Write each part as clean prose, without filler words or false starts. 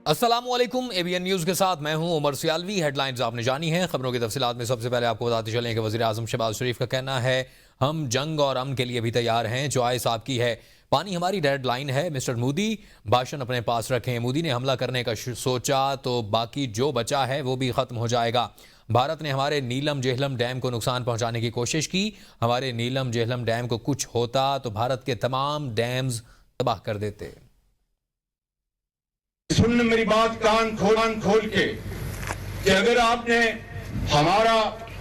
السلام علیکم، ABN news کے ساتھ میں ہوں عمر سیالوی۔ ہیڈ لائنز آپ نے جانی ہیں، خبروں کی تفصیلات میں سب سے پہلے آپ کو بتاتے چلیں کہ وزیر اعظم شہباز شریف کا کہنا ہے ہم جنگ اور امن کے لیے بھی تیار ہیں، چوائس آپ کی ہے، پانی ہماری ڈیڈ لائن ہے۔ مسٹر مودی بھاشن اپنے پاس رکھیں، مودی نے حملہ کرنے کا سوچا تو باقی جو بچا ہے وہ بھی ختم ہو جائے گا۔ بھارت نے ہمارے نیلم جہلم ڈیم کو نقصان پہنچانے کی کوشش کی، ہمارے نیلم جہلم ڈیم کو کچھ ہوتا تو بھارت کے تمام ڈیمز تباہ کر دیتے۔ سننے میری بات کان کھول کے کہ اگر آپ نے ہمارا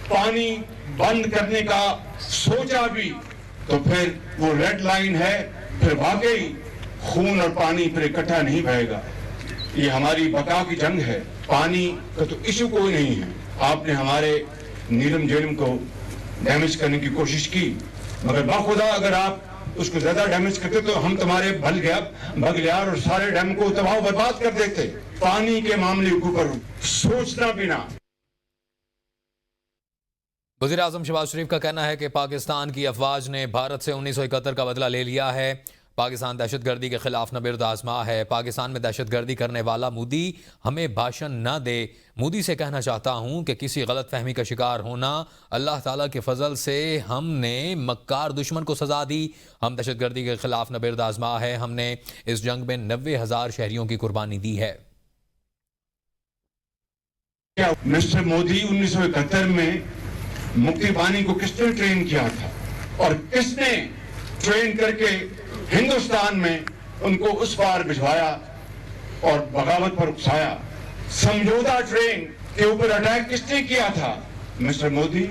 پانی بند کرنے کا سوچا بھی تو پھر وہ ریڈ لائن ہے، پھر واقعی خون اور پانی پھر اکٹھا نہیں بہے گا۔ یہ ہماری بقا کی جنگ ہے، پانی کا تو ایشو کوئی نہیں ہے۔ آپ نے ہمارے نیلم جیلم کو ڈیمیج کرنے کی کوشش کی، مگر باخدا اگر آپ اس کو زیادہ ڈیمیج کرتے تو ہم تمہارے بغلیار اور سارے ڈیم کو تباہ و برباد کر دیتے۔ پانی کے معاملے کے اوپر سوچنا بھی نہ۔ وزیر اعظم شہباز شریف کا کہنا ہے کہ پاکستان کی افواج نے بھارت سے 1971 کا بدلہ لے لیا ہے، پاکستان دہشت گردی کے خلاف نبرد آزما ہے، پاکستان میں دہشت گردی کرنے والا مودی ہمیں بھاشن نہ دے۔ مودی سے کہنا چاہتا ہوں کہ کسی غلط فہمی کا شکار ہونا، اللہ تعالیٰ کے فضل سے ہم نے مکار دشمن کو سزا دی، ہم دہشت گردی کے خلاف نبرد آزما ہے، ہم نے اس جنگ میں 90,000 شہریوں کی قربانی دی ہے۔ مسٹر مودی 1971 میں مکتی بانی کو کس نے ٹرین کیا تھا اور کس نے ٹرین کر کے ہندوستان میں ان کو اس پار بھجوایا اور بغاوت پر اکسایا؟ سمجھوتا ٹرین کے اوپر اٹیک کس نے کیا تھا؟ مسٹر مودی،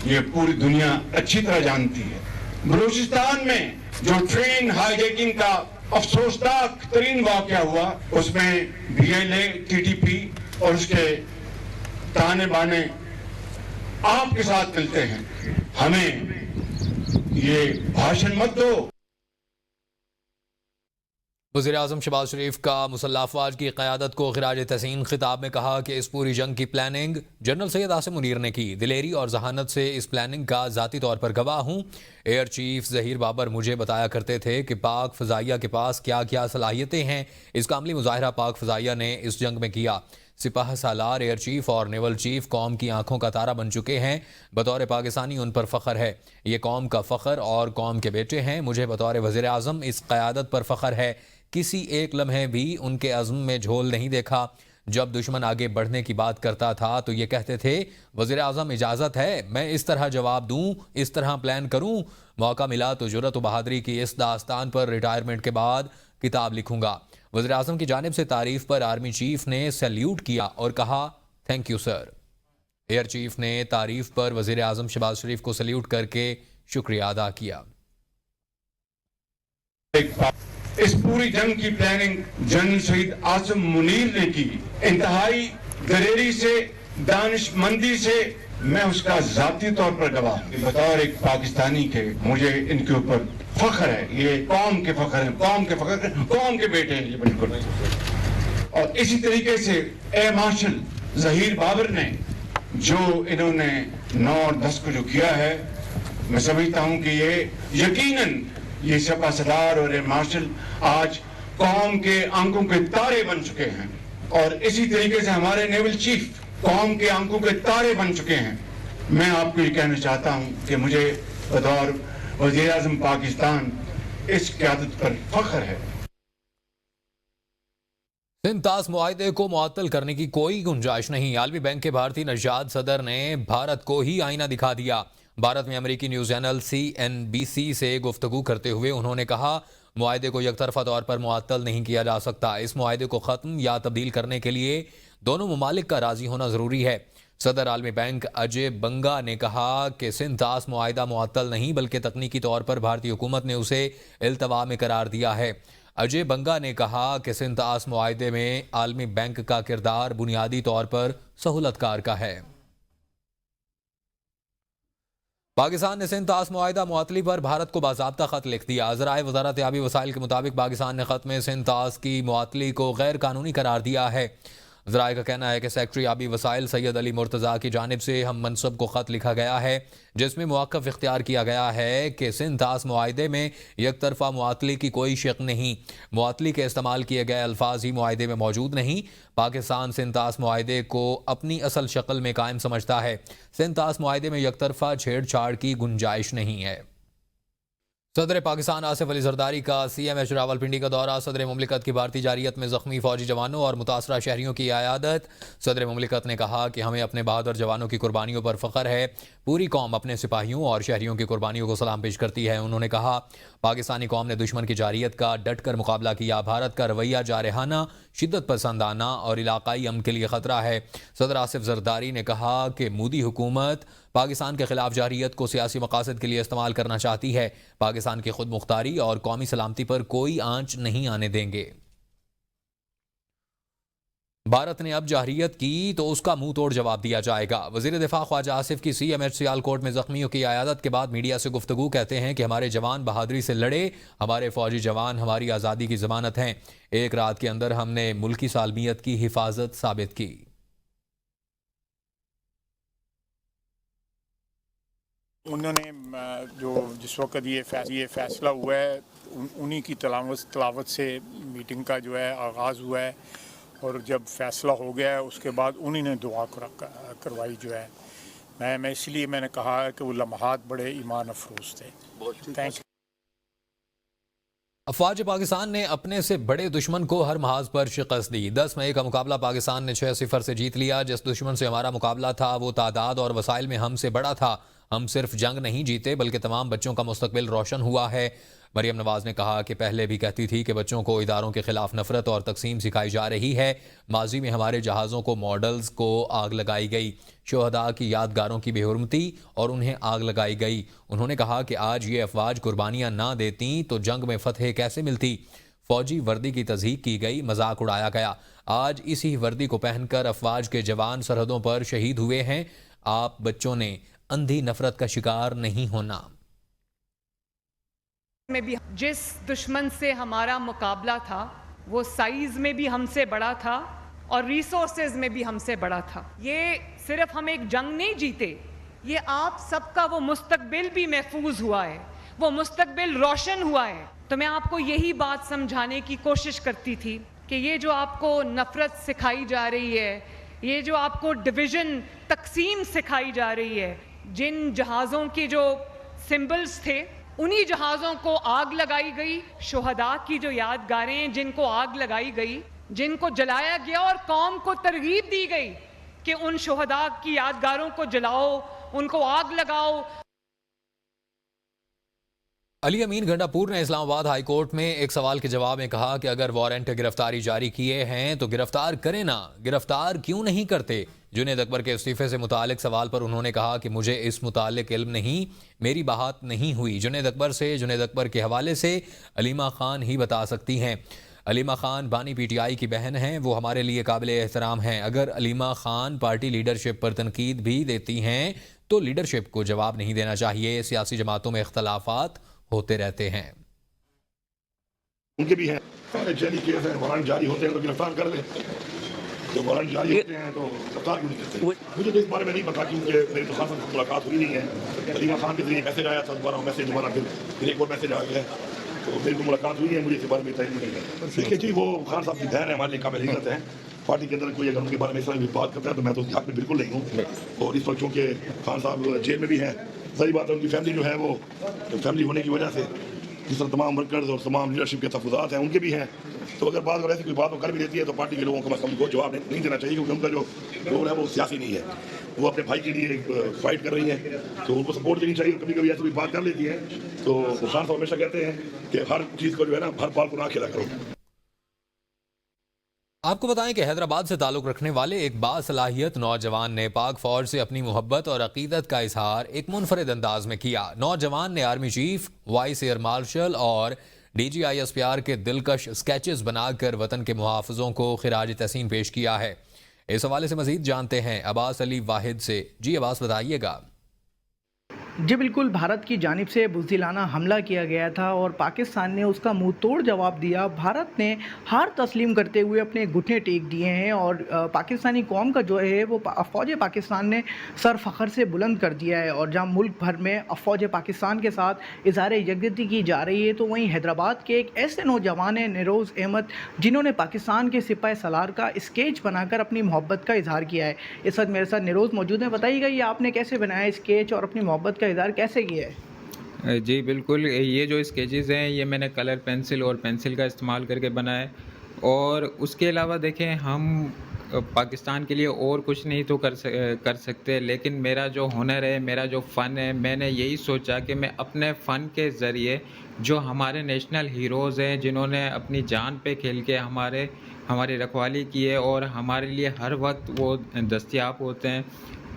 یہ پوری دنیا اچھی طرح جانتی ہے۔ بلوچستان میں جو ٹرین ہائی جیکنگ کا افسوسناک ترین واقعہ ہوا، اس میں BLA TTP اور اس کے تانے بانے آپ کے ساتھ ملتے ہیں۔ ہمیں یہ بھاشن مت دو۔ وزیر اعظم شہباز شریف کا مسلح افواج کی قیادت کو خراج تحسین خطاب میں کہا کہ اس پوری جنگ کی پلاننگ جنرل سید عاصم منیر نے کی، دلیری اور ذہانت سے اس پلاننگ کا ذاتی طور پر گواہ ہوں۔ ایئر چیف ظہیر بابر مجھے بتایا کرتے تھے کہ پاک فضائیہ کے پاس کیا کیا صلاحیتیں ہیں، اس کا عملی مظاہرہ پاک فضائیہ نے اس جنگ میں کیا۔ سپاہ سالار، ایئر چیف اور نیول چیف قوم کی آنکھوں کا تارا بن چکے ہیں، بطور پاکستانی ان پر فخر ہے، یہ قوم کا فخر اور قوم کے بیٹے ہیں، مجھے بطور وزیر اعظم اس قیادت پر فخر ہے، کسی ایک لمحے بھی ان کے عزم میں جھول نہیں دیکھا۔ جب دشمن آگے بڑھنے کی بات کرتا تھا تو یہ کہتے تھے وزیر اعظم اجازت ہے میں اس طرح جواب دوں، اس طرح پلان کروں، موقع ملا تو جرأت و بہادری کی اس داستان پر ریٹائرمنٹ کے بعد کتاب لکھوں گا۔ وزیر اعظم کی جانب سے تعریف پر آرمی چیف نے سیلیوٹ کیا اور کہا thank you sir. Air chief نے تعریف پر وزیر اعظم شہباز شریف کو سیلیوٹ کر کے شکریہ ادا کیا۔ اس پوری جنگ کی پلاننگ جنرل سید عاصم منیر نے کی، انتہائی دلیری سے، دانش مندی سے، میں اس کا ذاتی طور پر گواہ ہوں۔ بطور ایک پاکستانی کے مجھے ان کے اوپر فخر ہے، یہ قوم کے فخر ہیں، قوم کے بیٹے ہیں یہ بالکل۔ اور اسی طریقے سے اے مارشل ظہیر بابر نے جو انہوں نے 9 اور 10 کو جو کیا ہے، میں سمجھتا ہوں کہ یہ یقیناً یہ سپاہ سالار اور ایئر مارشل آج قوم کے آنکھوں کے تارے بن چکے ہیں، اور اسی طریقے سے ہمارے نیول چیف قوم کے آنکھوں کے تارے بن چکے ہیں۔ میں آپ کو یہ کہنا چاہتا ہوں کہ مجھے بطور وزیر اعظم پاکستان اس قیادت پر فخر ہے۔ سندھ طاس معاہدے کو معطل کرنے کی کوئی گنجائش نہیں، عالمی بینک کے بھارتی نژاد صدر نے بھارت کو ہی آئینہ دکھا دیا۔ بھارت میں امریکی نیوز چینل CNBC سے گفتگو کرتے ہوئے انہوں نے کہا معاہدے کو یک طرفہ طور پر معطل نہیں کیا جا سکتا، اس معاہدے کو ختم یا تبدیل کرنے کے لیے دونوں ممالک کا راضی ہونا ضروری ہے۔ صدر عالمی بینک اجے بنگا نے کہا کہ سندھ طاس معاہدہ معطل نہیں بلکہ تکنیکی طور پر بھارتی حکومت نے اسے التوا میں قرار دیا ہے۔ اجے بنگا نے کہا کہ سندھ طاس معاہدے میں عالمی بینک کا کردار بنیادی طور پر سہولت کار کا ہے۔ پاکستان نے سندھ طاس معاہدہ معطلی پر بھارت کو باضابطہ خط لکھ دیا۔ ذرائع وزارت آبی وسائل کے مطابق پاکستان نے خط میں سندھ طاس کی معطلی کو غیر قانونی قرار دیا ہے۔ ذرائع کا کہنا ہے کہ سیکٹری آبی وسائل سید علی مرتضیٰ کی جانب سے ہم منصب کو خط لکھا گیا ہے جس میں موقف اختیار کیا گیا ہے کہ سندھ طاس معاہدے میں یک طرفہ معطلی کی کوئی شق نہیں، معطلی کے استعمال کیے گئے الفاظ ہی معاہدے میں موجود نہیں۔ پاکستان سندھ طاس معاہدے کو اپنی اصل شکل میں قائم سمجھتا ہے، سندھ طاس معاہدے میں یک طرفہ چھیڑ چھاڑ کی گنجائش نہیں ہے۔ صدر پاکستان آصف علی زرداری کا سی ایم ایچ راولپنڈی کا دورہ، صدر مملکت کی بھارتی جارحیت میں زخمی فوجی جوانوں اور متاثرہ شہریوں کی عیادت۔ صدر مملکت نے کہا کہ ہمیں اپنے بہادر جوانوں کی قربانیوں پر فخر ہے، پوری قوم اپنے سپاہیوں اور شہریوں کی قربانیوں کو سلام پیش کرتی ہے۔ انہوں نے کہا پاکستانی قوم نے دشمن کی جارحیت کا ڈٹ کر مقابلہ کیا، بھارت کا رویہ جارحانہ، شدت پسندانہ اور علاقائی امن کے لیے خطرہ ہے۔ صدر آصف زرداری نے کہا کہ مودی حکومت پاکستان کے خلاف جارحیت کو سیاسی مقاصد کے لیے استعمال کرنا چاہتی ہے، پاکستان کی خود مختاری اور قومی سلامتی پر کوئی آنچ نہیں آنے دیں گے۔ بھارت نے اب جارحیت کی تو اس کا منہ توڑ جواب دیا جائے گا۔ وزیر دفاع خواجہ آصف کی سی ایم ایچ سیالکوٹ میں زخمیوں کی عیادت کے بعد میڈیا سے گفتگو، کہتے ہیں کہ ہمارے جوان بہادری سے لڑے، ہمارے فوجی جوان ہماری آزادی کی ضمانت ہیں، ایک رات کے اندر ہم نے ملکی سالمیت کی حفاظت ثابت کی۔ انہوں نے جس وقت یہ فیصلہ ہوا ہے انہی کی تلاوت سے میٹنگ کا جو ہے آغاز ہوا ہے، اور جب فیصلہ ہو گیا ہے اس کے بعد انہی نے دعا کروائی جو ہے۔ میں اس لیے میں نے کہا کہ وہ لمحات بڑے ایمان افروز تھے۔ Thank you. افواج پاکستان نے اپنے سے بڑے دشمن کو ہر محاذ پر شکست دی۔ 10 مئی کا مقابلہ پاکستان نے 6-0 سے جیت لیا۔ جس دشمن سے ہمارا مقابلہ تھا وہ تعداد اور وسائل میں ہم سے بڑا تھا، ہم صرف جنگ نہیں جیتے بلکہ تمام بچوں کا مستقبل روشن ہوا ہے۔ مریم نواز نے کہا کہ پہلے بھی کہتی تھی کہ بچوں کو اداروں کے خلاف نفرت اور تقسیم سکھائی جا رہی ہے۔ ماضی میں ہمارے جہازوں کو ماڈلز کو آگ لگائی گئی، شہداء کی یادگاروں کی بے حرمتی اور انہیں آگ لگائی گئی۔ انہوں نے کہا کہ آج یہ افواج قربانیاں نہ دیتی تو جنگ میں فتح کیسے ملتی؟ فوجی وردی کی تضحیق کی گئی، مذاق اڑایا گیا۔ آج اسی وردی کو پہن کر افواج کے جوان سرحدوں پر شہید ہوئے ہیں۔ آپ بچوں نے اندھی نفرت کا شکار نہیں ہونا۔ میں بھی جس دشمن سے ہمارا مقابلہ تھا وہ سائز میں بھی ہم سے بڑا تھا اور ریسورسز میں بھی ہم سے بڑا تھا۔ یہ صرف ہم ایک جنگ نہیں جیتے، یہ آپ سب کا وہ مستقبل بھی محفوظ ہوا ہے، وہ مستقبل روشن ہوا ہے۔ تو میں آپ کو یہی بات سمجھانے کی کوشش کرتی تھی کہ یہ جو آپ کو نفرت سکھائی جا رہی ہے، یہ جو آپ کو ڈویژن تقسیم سکھائی جا رہی ہے، جن جہازوں کے جو سمبلز تھے انہی جہازوں کو آگ لگائی گئی، شہداء کی جو یادگاریں جن کو آگ لگائی گئی، جن کو جلایا گیا اور قوم کو ترغیب دی گئی کہ ان شہداء کی یادگاروں کو جلاؤ، ان کو آگ لگاؤ۔ علی امین گنڈا پور نے اسلام آباد ہائی کورٹ میں ایک سوال کے جواب میں کہا کہ اگر وارنٹ گرفتاری جاری کیے ہیں تو گرفتار کریں نا، گرفتار کیوں نہیں کرتے؟ جنید اکبر کے استعفے سے متعلق سوال پر انہوں نے کہا کہ مجھے اس متعلق علم نہیں، میری بات نہیں ہوئی۔ جنید اکبر کے حوالے سے علیمہ خان ہی بتا سکتی ہیں۔ علیمہ خان بانی پی ٹی آئی کی بہن ہیں، وہ ہمارے لیے قابل احترام ہیں۔ اگر علیمہ خان پارٹی لیڈرشپ پر تنقید بھی دیتی ہیں تو لیڈرشپ کو جواب نہیں دینا چاہیے۔ سیاسی جماعتوں میں اختلافات ہوتے رہتے ہیں۔ ان کے بھی ہیں جیلی کیس ہیں، وارنٹ جاری ہوتے ہیں تو گرفتار کر لیں، جو وارنٹ جاری ہوتے ہیں تو گرفتار کیوں نہیں کرتے؟ مجھے تو اس بارے میں نہیں پتا کیونکہ میری تو خان صاحب سے ملاقات ہوئی نہیں ہے۔ علیمہ خان کے ذریعے میسج آیا تھا، دوبارہ پھر ایک اور میسج آ گیا، تو میری تو ملاقات ہوئی ہے، مجھے اس بارے میں تعین نہیں ہے۔ دیکھیے جی، وہ خان صاحب کی بہن ہے، ہمارے لیے قابل عزت ہیں۔ پارٹی کے اندر کوئی اگر ان کے بارے میں اس طرح بات کرتا ہے تو میں تو اس کے حق میں بالکل نہیں ہوں، اور اس وقت چونکہ خان صاحب جیل میں بھی ہیں، صحیح بات ہے، ان کی فیملی جو ہے وہ فیملی ہونے کی وجہ سے جس طرح تمام ورکرز اور تمام لیڈرشپ کے تحفظات ہیں ان کے بھی ہیں، تو اگر بات ایسی کوئی بات وہ کر بھی دیتی ہے تو پارٹی کے لوگوں کو ان کو جواب نہیں دینا چاہیے، کیونکہ ان کا جو رول ہے وہ سیاسی نہیں ہے، وہ اپنے بھائی کے لیے فائٹ کر رہی ہیں، تو ان کو سپورٹ دینی چاہیے۔ کبھی کبھی ایسی کوئی بات کر لیتی ہے تو خان صاحب ہمیشہ کہتے ہیں کہ ہر چیز کو جو ہے نا ہر بال کو نہ کھیلا کرو۔ آپ کو بتائیں کہ حیدرآباد سے تعلق رکھنے والے ایک باصلاحیت نوجوان نے پاک فوج سے اپنی محبت اور عقیدت کا اظہار ایک منفرد انداز میں کیا۔ نوجوان نے army chief, vice air marshal اور D G I S P R کے دلکش سکیچز بنا کر وطن کے محافظوں کو خراج تحسین پیش کیا ہے۔ اس حوالے سے مزید جانتے ہیں عباس علی واحد سے۔ جی عباس، بتائیے گا۔ جی بالکل، بھارت کی جانب سے بزدلانہ حملہ کیا گیا تھا اور پاکستان نے اس کا منہ توڑ جواب دیا۔ بھارت نے ہار تسلیم کرتے ہوئے اپنے گھٹنے ٹیک دیے ہیں اور پاکستانی قوم کا جو ہے وہ فوج پاکستان نے سر فخر سے بلند کر دیا ہے، اور جہاں ملک بھر میں فوج پاکستان کے ساتھ اظہار یکجہتی کی جا رہی ہے، تو وہیں حیدرآباد کے ایک ایسے نوجوان ہیں نیروز احمد، جنہوں نے پاکستان کے سپاہ سالار کا اسکیچ بنا کر اپنی محبت کا اظہار کیا ہے۔ اس وقت میرے ساتھ نیروز موجود ہیں۔ بتائیے گا یہ آپ نے کیسے بنایا اسکیچ اور اپنی محبت کا اظہار کیسے کیا ہے؟ جی بالکل، یہ جو اسکیچز ہیں یہ میں نے کلر پینسل اور پینسل کا استعمال کر کے بنائے، اور اس کے علاوہ دیکھیں ہم پاکستان کے لیے اور کچھ نہیں تو کر سکتے، لیکن میرا جو ہنر ہے، میرا جو فن ہے، میں نے یہی سوچا کہ میں اپنے فن کے ذریعے جو ہمارے نیشنل ہیروز ہیں، جنہوں نے اپنی جان پہ کھیل کے ہماری رکھوالی کی ہے اور ہمارے لیے ہر وقت وہ دستیاب ہوتے ہیں،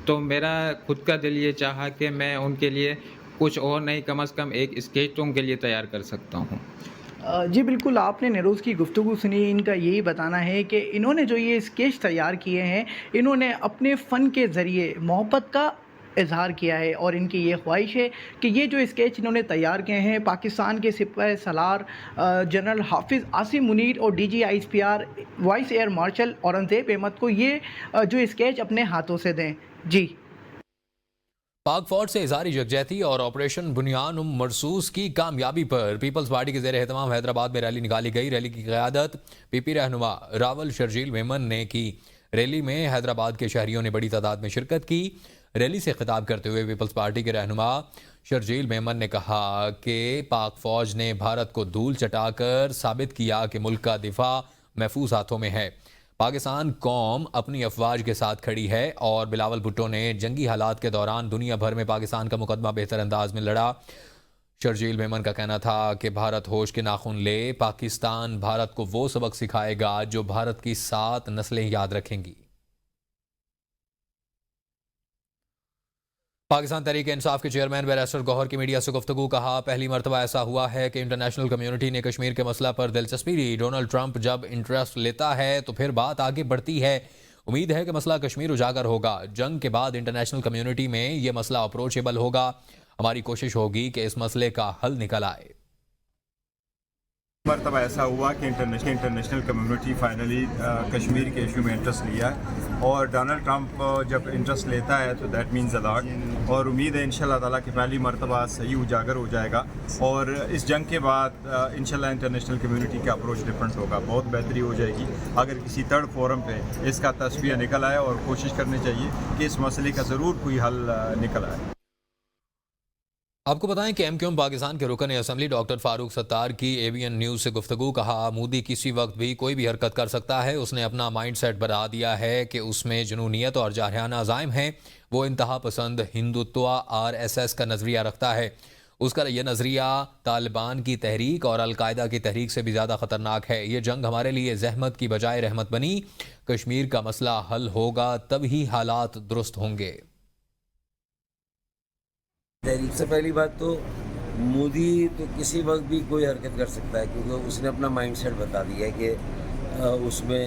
تو میرا خود کا دل یہ چاہا کہ میں ان کے لیے کچھ اور نہیں، کم از کم ایک اسکیچ تو ان کے لیے تیار کر سکتا ہوں۔ جی بالکل، آپ نے نیروز کی گفتگو سنی، ان کا یہی بتانا ہے کہ انہوں نے جو یہ اسکیچ تیار کیے ہیں، انہوں نے اپنے فن کے ذریعے محبت کا اظہار کیا ہے، اور ان کی یہ خواہش ہے کہ یہ جو اسکیچ انہوں نے تیار کیے ہیں، پاکستان کے سپاہ سالار جنرل حافظ عاصم منیر اور D G ISPR vice air marshal Aurangzeb Ahmed کو یہ جو اسکیچ اپنے ہاتھوں سے دیں۔ جی پاک فوج سے اظہاری یکجہتی اور آپریشن بنیان مرصوص کی کامیابی پر پیپلز پارٹی کے زیر اہتمام حیدرآباد میں ریلی نکالی گئی۔ ریلی کی قیادت PP رہنما راول شرجیل میمن نے کی۔ ریلی میں حیدرآباد کے شہریوں نے بڑی تعداد میں شرکت کی۔ ریلی سے خطاب کرتے ہوئے پیپلز پارٹی کے رہنما شرجیل میمن نے کہا کہ پاک فوج نے بھارت کو دھول چٹا کر ثابت کیا کہ ملک کا دفاع محفوظ ہاتھوں میں ہے۔ پاکستان قوم اپنی افواج کے ساتھ کھڑی ہے، اور بلاول بھٹو نے جنگی حالات کے دوران دنیا بھر میں پاکستان کا مقدمہ بہتر انداز میں لڑا۔ شرجیل میمن کا کہنا تھا کہ بھارت ہوش کے ناخن لے، پاکستان بھارت کو وہ سبق سکھائے گا جو بھارت کی 7 نسلیں یاد رکھیں گی۔ پاکستان تحریک انصاف کے چیئرمین بیرسٹر گوہر کی میڈیا سے گفتگو، کہا پہلی مرتبہ ایسا ہوا ہے کہ انٹرنیشنل کمیونٹی نے کشمیر کے مسئلہ پر دلچسپی لی۔ ڈونلڈ ٹرمپ جب انٹرسٹ لیتا ہے تو پھر بات آگے بڑھتی ہے۔ امید ہے کہ مسئلہ کشمیر اجاگر ہوگا۔ جنگ کے بعد انٹرنیشنل کمیونٹی میں یہ مسئلہ اپروچیبل ہوگا۔ ہماری کوشش ہوگی کہ اس مسئلے کا حل نکل آئے۔ مرتبہ ایسا ہوا کہ انٹرنیشنل کمیونٹی فائنلی کشمیر کے ایشو میں انٹرسٹ لیا ہے، اور ڈونلڈ ٹرمپ جب انٹرسٹ لیتا ہے تو دیٹ مینز الاٹ، اور امید ہے انشاءاللہ تعالیٰ کہ پہلی مرتبہ صحیح اجاگر ہو جائے گا، اور اس جنگ کے بعد انشاءاللہ انٹرنیشنل کمیونٹی کا اپروچ ڈفرنٹ ہوگا، بہت بہتری ہو جائے گی اگر کسی تھرڈ فورم پہ اس کا تصفیہ نکل آئے، اور کوشش کرنی چاہیے کہ اس مسئلے کا ضرور کوئی حل نکل آئے۔ آپ کو بتائیں کہ MQM پاکستان کے رکن اسمبلی ڈاکٹر فاروق ستار کی ABN نیوز سے گفتگو، کہا مودی کسی وقت بھی کوئی بھی حرکت کر سکتا ہے، اس نے اپنا مائنڈ سیٹ بنا دیا ہے کہ اس میں جنونیت اور جارحانہ عزائم ہیں، وہ انتہا پسند ہندوتوا RSS کا نظریہ رکھتا ہے، اس کا یہ نظریہ طالبان کی تحریک اور القاعدہ کی تحریک سے بھی زیادہ خطرناک ہے۔ یہ جنگ ہمارے لیے زحمت کی بجائے رحمت بنی، کشمیر کا مسئلہ حل ہوگا تب ہی حالات درست ہوں گے۔ تحریک سے پہلی بات تو مودی تو کسی وقت بھی کوئی حرکت کر سکتا ہے، کیونکہ اس نے اپنا مائنڈ سیٹ بتا دیا ہے کہ اس میں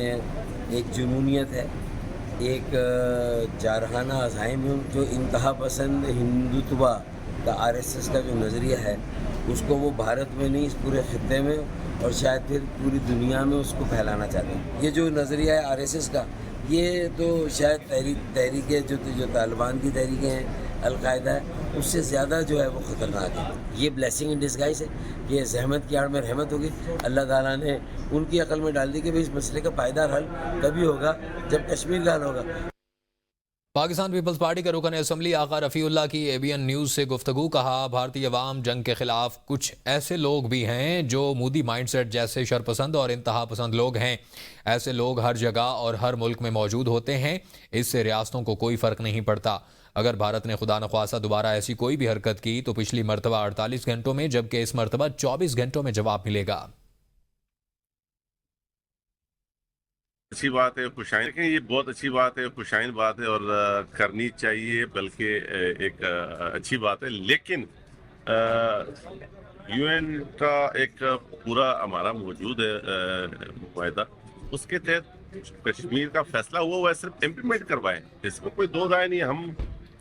ایک جنونیت ہے، ایک جارحانہ عزائم ہے، جو انتہا پسند ہندوتوا کا RSS کا جو نظریہ ہے اس کو وہ بھارت میں نہیں، اس پورے خطے میں اور شاید پھر پوری دنیا میں اس کو پھیلانا چاہتے ہیں۔ یہ جو نظریہ ہے RSS کا، یہ تو شاید تحریکیں جو طالبان کی تحریکیں ہیں، القاعدہ ہے، اس سے زیادہ جو ہے وہ خطرناک ہے۔ یہ بلیسنگ ان ڈسگائز ہے، یہ زحمت کی آڑ میں رحمت ہوگی۔ اللہ تعالیٰ نے ان کی عقل میں ڈال دی کہ اس مسئلے کا پائیدار حل تبھی ہوگا جب کشمیر کا حل ہوگا۔ پاکستان پیپلز پارٹی کے رکن اسمبلی آقا رفیع اللہ کی ABN نیوز سے گفتگو، کہا بھارتی عوام جنگ کے خلاف کچھ ایسے لوگ بھی ہیں جو مودی مائنڈ سیٹ جیسے شرپسند اور انتہا پسند لوگ ہیں، ایسے لوگ ہر جگہ اور ہر ملک میں موجود ہوتے ہیں، اس سے ریاستوں کو کوئی فرق نہیں پڑتا۔ اگر بھارت نے خدا نخواستہ دوبارہ ایسی کوئی بھی حرکت کی تو پچھلی مرتبہ 48 گھنٹوں میں، جبکہ اس مرتبہ 24 گھنٹوں میں جواب ملے گا۔ اچھی بات ہے، خوشائن کہ یہ بہت اچھی بات ہے، خوشائن بات ہے اور کرنی چاہیے، بلکہ ایک اچھی بات ہے، لیکن UN کا ایک پورا ہمارا موجود ہے معاہدہ، اس کے تحت کشمیر کا فیصلہ ہوا ہے، صرف امپلیمنٹ کروائیں، اس میں کوئی دو رائے نہیں۔ ہم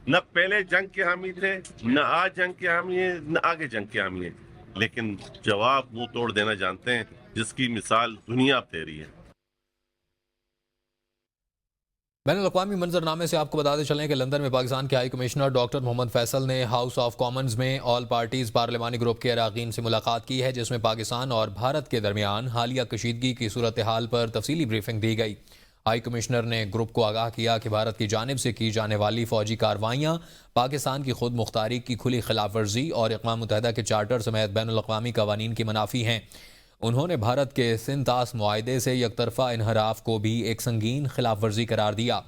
نہ پہلے جنگ کے حامی تھے، نہ آج جنگ کے حامی ہیں، نہ آگے جنگ کے حامی ہیں، لیکن جواب منہ توڑ دینا جانتے ہیں، جس کی مثال دنیا اب دے رہی ہے۔ بین الاقوامی منظرنامے سے آپ کو بتاتے چلیں کہ لندن میں پاکستان کے ہائی کمشنر ڈاکٹر محمد فیصل نے ہاؤس آف کامنز میں آل پارٹیز پارلیمانی گروپ کے اراکین سے ملاقات کی ہے، جس میں پاکستان اور بھارت کے درمیان حالیہ کشیدگی کی صورتحال پر تفصیلی بریفنگ دی گئی۔ ہائی کمشنر نے گروپ کو آگاہ کیا کہ بھارت کی جانب سے کی جانے والی فوجی کارروائیاں پاکستان کی خود مختاری کی کھلی خلاف ورزی اور اقوام متحدہ کے چارٹر سمیت بین الاقوامی قوانین کی منافی ہیں۔ انہوں نے بھارت کے سنتاس معاہدے سے یک طرفہ انحراف کو بھی ایک سنگین خلاف ورزی قرار دیا۔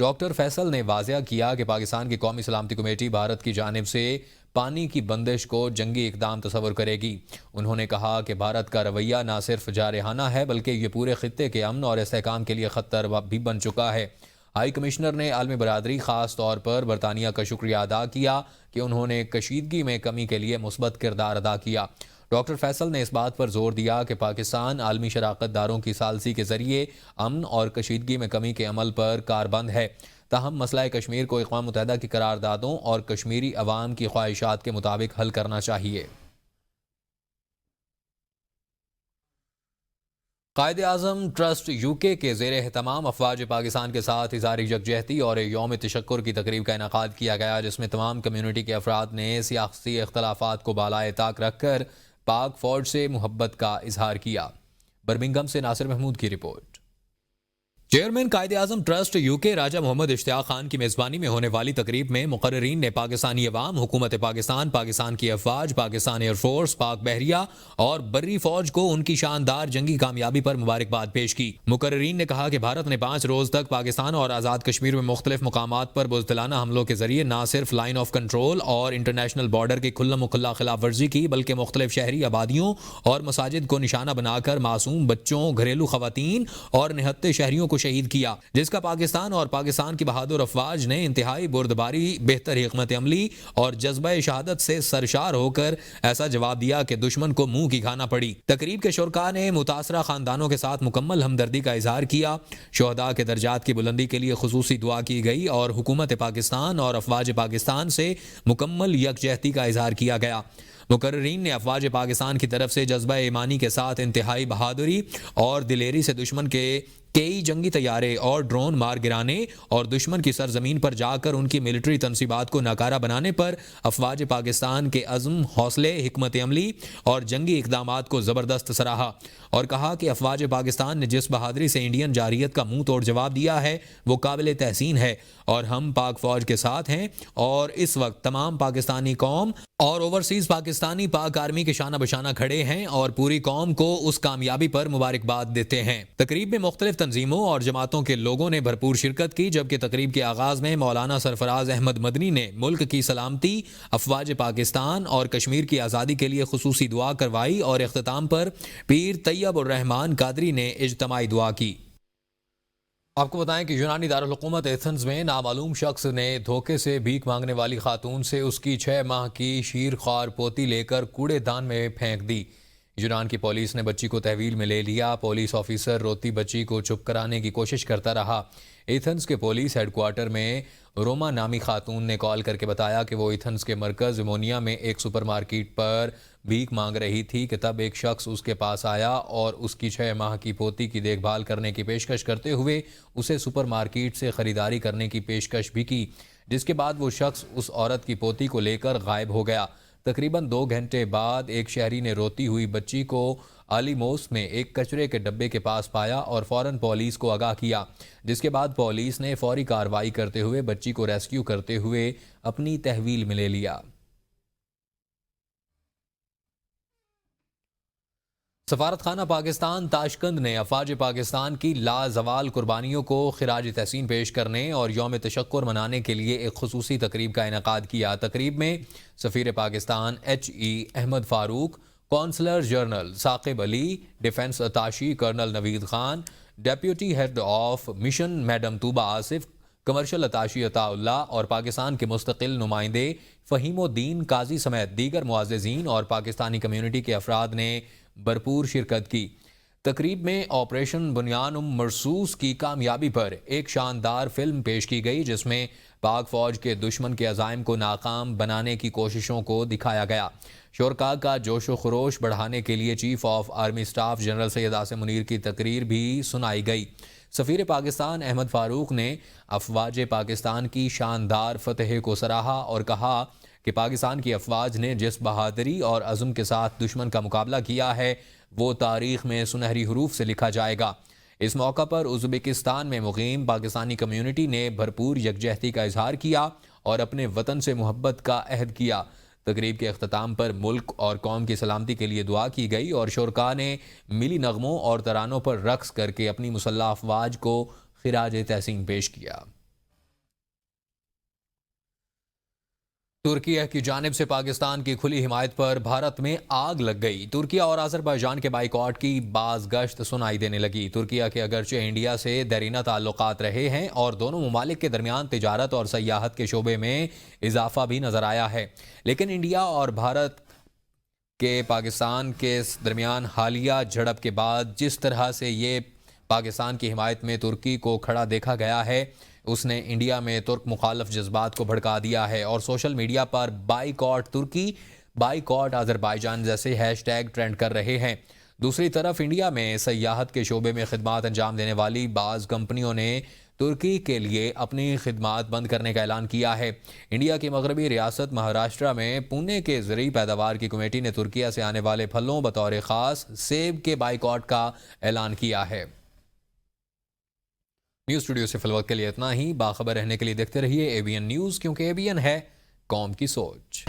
ڈاکٹر فیصل نے واضح کیا کہ پاکستان کی قومی سلامتی کمیٹی بھارت کی جانب سے پانی کی بندش کو جنگی اقدام تصور کرے گی۔ انہوں نے کہا کہ بھارت کا رویہ نہ صرف جارحانہ ہے بلکہ یہ پورے خطے کے امن اور استحکام کے لیے خطر بھی بن چکا ہے۔ ہائی کمشنر نے عالمی برادری خاص طور پر برطانیہ کا شکریہ ادا کیا کہ انہوں نے کشیدگی میں کمی کے لیے مثبت کردار ادا کیا۔ ڈاکٹر فیصل نے اس بات پر زور دیا کہ پاکستان عالمی شراکت داروں کی ثالثی کے ذریعے امن اور کشیدگی میں کمی کے عمل پر کاربند ہے، تاہم مسئلہ کشمیر کو اقوام متحدہ کی قراردادوں اور کشمیری عوام کی خواہشات کے مطابق حل کرنا چاہیے۔ قائد اعظم ٹرسٹ یو کے زیر اہتمام افواج پاکستان کے ساتھ اظہار یکجہتی اور یوم تشکر کی تقریب کا انعقاد کیا گیا، جس میں تمام کمیونٹی کے افراد نے سیاسی اختلافات کو بالائے طاق رکھ کر پاک فوج سے محبت کا اظہار کیا۔ برمنگھم سے ناصر محمود کی report. Chairman Quaid Azam trust you کے راجہ محمد اشتیاق خان کی میزبانی میں ہونے والی تقریب میں مقررین نے پاکستانی عوام، حکومت پاکستان، پاکستان کی افواج، پاکستان ایئر فورس، پاک بحریہ اور بری فوج کو ان کی شاندار جنگی کامیابی پر مبارکباد پیش کی۔ مقررین نے کہا کہ بھارت نے 5 روز تک پاکستان اور آزاد کشمیر میں مختلف مقامات پر بزدلانہ حملوں کے ذریعے نہ صرف لائن آف کنٹرول اور انٹرنیشنل بارڈر کی کھلم و کھلا خلاف ورزی کی بلکہ مختلف شہری آبادیوں اور مساجد کو نشانہ بنا کر معصوم بچوں، گھریلو خواتین اور نہتے شہریوں کو شہید کیا، جس کا پاکستان اور پاکستان کی بہادر افواج نے انتہائی بردباری، بہتر حکمت عملی اور جذبہ شہادت سے سرشار ہو کر ایسا جواب دیا کہ دشمن کو منہ کی کھانا پڑی۔ تقریب کے شرکاء نے متاثرہ خاندانوں کے ساتھ مکمل ہمدردی کا اظہار کیا۔ شہداء کے درجات کی بلندی کے لیے خصوصی دعا کی گئی اور حکومت پاکستان اور افواج پاکستان سے مکمل یکجہتی کا اظہار کیا گیا۔ مقررین نے افواج پاکستان کی طرف سے جذبہ ایمانی کے ساتھ انتہائی بہادری اور دلیری سے دشمن کے کئی جنگی طیارے اور ڈرون مار گرانے اور دشمن کی سرزمین پر جا کر ان کی ملٹری تنصیبات کو ناکارہ بنانے پر افواج پاکستان کے عزم، حوصلے، حکمت عملی اور جنگی اقدامات کو زبردست سراہا اور کہا کہ افواج پاکستان نے جس بہادری سے انڈین جارحیت کا منہ توڑ جواب دیا ہے وہ قابل تحسین ہے اور ہم پاک فوج کے ساتھ ہیں اور اس وقت تمام پاکستانی قوم اور اوورسیز پاکستانی پاک آرمی کے شانہ بشانہ کھڑے ہیں اور پوری قوم کو اس کامیابی پر مبارکباد دیتے ہیں۔ تقریب میں مختلف تنظیموں اور جماعتوں کے لوگوں نے بھرپور شرکت کی، جبکہ تقریب کے آغاز میں مولانا سرفراز احمد مدنی نے ملک کی سلامتی، افواج پاکستان اور کشمیر کی آزادی کے لیے خصوصی دعا کروائی اور اختتام پر پیر طیب الرحمان قادری نے اجتماعی دعا کی۔ آپ کو بتائیں کہ یونانی دارالحکومت ایتھنز میں نامعلوم شخص نے دھوکے سے بھیک مانگنے والی خاتون سے اس کی 6 ماہ کی شیرخوار پوتی لے کر کوڑے دان میں پھینک دی۔ یونان کی پولیس نے بچی کو تحویل میں لے لیا۔ پولیس آفیسر روتی بچی کو چپ کرانے کی کوشش کرتا رہا۔ ایتھنز کے پولیس ہیڈ کوارٹر میں روما نامی خاتون نے کال کر کے بتایا کہ وہ ایتھنز کے مرکز ایمونیا میں ایک سپر مارکیٹ پر بھیک مانگ رہی تھی کہ تب ایک شخص اس کے پاس آیا اور اس کی 6 ماہ کی پوتی کی دیکھ بھال کرنے کی پیشکش کرتے ہوئے اسے سپر مارکیٹ سے خریداری کرنے کی پیشکش بھی کی، جس کے بعد وہ شخص اس عورت کی پوتی کو لے کر غائب ہو گیا۔ تقریباً 2 گھنٹے بعد ایک شہری نے روتی ہوئی بچی کو علی موس میں ایک کچرے کے ڈبے کے پاس پایا اور فوراً پولیس کو آگاہ کیا، جس کے بعد پولیس نے فوری کارروائی کرتے ہوئے بچی کو ریسکیو کرتے ہوئے اپنی تحویل میں لے لیا۔ سفارت خانہ پاکستان تاشقند نے افواج پاکستان کی لازوال قربانیوں کو خراج تحسین پیش کرنے اور یوم تشکر منانے کے لیے ایک خصوصی تقریب کا انعقاد کیا۔ تقریب میں سفیر Pakistan HE. Ahmad Farooq, counsellor general Saqib Ali, defence attache colonel Naveed Khan, deputy head of mission madam Tooba Asif, commercial attache Ata Ullah اور پاکستان کے مستقل نمائندے فہیم الدین قاضی سمیت دیگر معززین اور پاکستانی کمیونٹی کے افراد نے بھرپور شرکت کی۔ تقریب میں آپریشن بنیان مرصوص کی کامیابی پر ایک شاندار فلم پیش کی گئی جس میں پاک فوج کے دشمن کے عزائم کو ناکام بنانے کی کوششوں کو دکھایا گیا۔ شرکاء کا جوش و خروش بڑھانے کے لیے chief of army staff general Syed Asim Munir کی تقریر بھی سنائی گئی۔ سفیر پاکستان احمد فاروق نے افواج پاکستان کی شاندار فتح کو سراہا اور کہا کہ پاکستان کی افواج نے جس بہادری اور عزم کے ساتھ دشمن کا مقابلہ کیا ہے وہ تاریخ میں سنہری حروف سے لکھا جائے گا۔ اس موقع پر ازبکستان میں مقیم پاکستانی کمیونٹی نے بھرپور یکجہتی کا اظہار کیا اور اپنے وطن سے محبت کا عہد کیا۔ تقریب کے اختتام پر ملک اور قوم کی سلامتی کے لیے دعا کی گئی اور شرکاء نے ملی نغموں اور ترانوں پر رقص کر کے اپنی مسلح افواج کو خراج تحسین پیش کیا۔ ترکیہ کی جانب سے پاکستان کی کھلی حمایت پر بھارت میں آگ لگ گئی۔ ترکیہ اور آذربائیجان کے بائیکاٹ کی باز گشت سنائی دینے لگی۔ ترکیہ کے اگرچہ انڈیا سے دیرینہ تعلقات رہے ہیں اور دونوں ممالک کے درمیان تجارت اور سیاحت کے شعبے میں اضافہ بھی نظر آیا ہے، لیکن انڈیا اور بھارت کے پاکستان کے درمیان حالیہ جھڑپ کے بعد جس طرح سے یہ پاکستان کی حمایت میں ترکی کو کھڑا دیکھا گیا ہے، اس نے انڈیا میں ترک مخالف جذبات کو بھڑکا دیا ہے اور سوشل میڈیا پر بائیکاٹ ترکی، بائیکاٹ آذربائیجان جیسے ہیش ٹیگ ٹرینڈ کر رہے ہیں۔ دوسری طرف انڈیا میں سیاحت کے شعبے میں خدمات انجام دینے والی بعض کمپنیوں نے ترکی کے لیے اپنی خدمات بند کرنے کا اعلان کیا ہے۔ انڈیا کی مغربی ریاست مہاراشٹرا میں پونے کے زرعی پیداوار کی کمیٹی نے ترکیہ سے آنے والے پھلوں بطور خاص سیب کے بائیکاٹ کا اعلان کیا ہے۔ نیوز اسٹوڈیو سے فی الوقت کے لیے اتنا ہی۔ باخبر رہنے کے لیے دیکھتے رہیے ABN نیوز، کیونکہ ABN ہے قوم کی سوچ۔